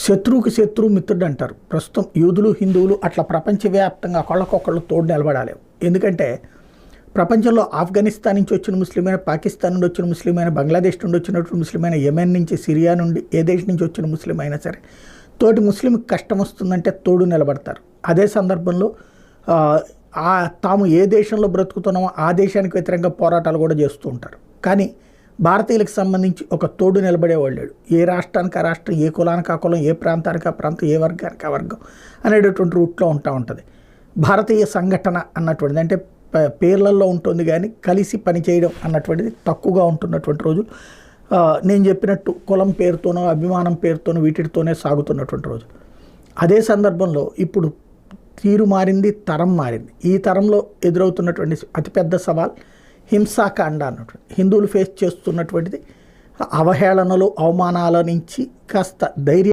శత్రువుకి శత్రువు మిత్రుడు అంటారు. ప్రస్తుతం యూదులు హిందువులు అట్లా ప్రపంచవ్యాప్తంగా ఒకళ్ళకొకళ్ళు తోడు నిలబడాలేవు. ఎందుకంటే ప్రపంచంలో ఆఫ్ఘనిస్తాన్ నుంచి వచ్చిన ముస్లిమైన, పాకిస్తాన్ నుండి వచ్చిన ముస్లిమైన, బంగ్లాదేశ్ నుండి వచ్చినటువంటి ముస్లిమైన, యెమెన్ నుంచి, సిరియా నుండి, ఏ దేశం నుంచి వచ్చిన ముస్లిం అయినా సరే తోటి ముస్లింకి కష్టం వస్తుందంటే తోడు నిలబడతారు. అదే సందర్భంలో తాము ఏ దేశంలో బ్రతుకుతున్నామో ఆ దేశానికి వ్యతిరేకంగా పోరాటాలు కూడా చేస్తూ ఉంటారు. కానీ భారతీయులకు సంబంధించి ఒక తోడు నిలబడేవాళ్ళు లేడు. ఏ రాష్ట్రానికి ఆ రాష్ట్రం, ఏ కులానికి ఆ కులం, ఏ ప్రాంతానికి ఆ ప్రాంతం, ఏ వర్గానికి ఆ వర్గం అనేటటువంటి రూట్లో ఉంటా ఉంటుంది. భారతీయ సంఘటన అన్నటువంటిది అంటే పేర్లలో ఉంటుంది కానీ కలిసి పనిచేయడం అన్నటువంటిది తక్కువగా ఉంటున్నటువంటి రోజు. నేను చెప్పినట్టు కులం పేరుతోనో అభిమానం పేరుతోనో వీటితోనే సాగుతున్నటువంటి రోజు. అదే సందర్భంలో ఇప్పుడు తీరు మారింది, తరం మారింది. ఈ తరంలో ఎదురవుతున్నటువంటి అతిపెద్ద సవాల్ హింసాకాండ అన్నటువంటి హిందువులు ఫేస్ చేస్తున్నటువంటిది అవహేళనలు, అవమానాల నుంచి కాస్త ధైర్యం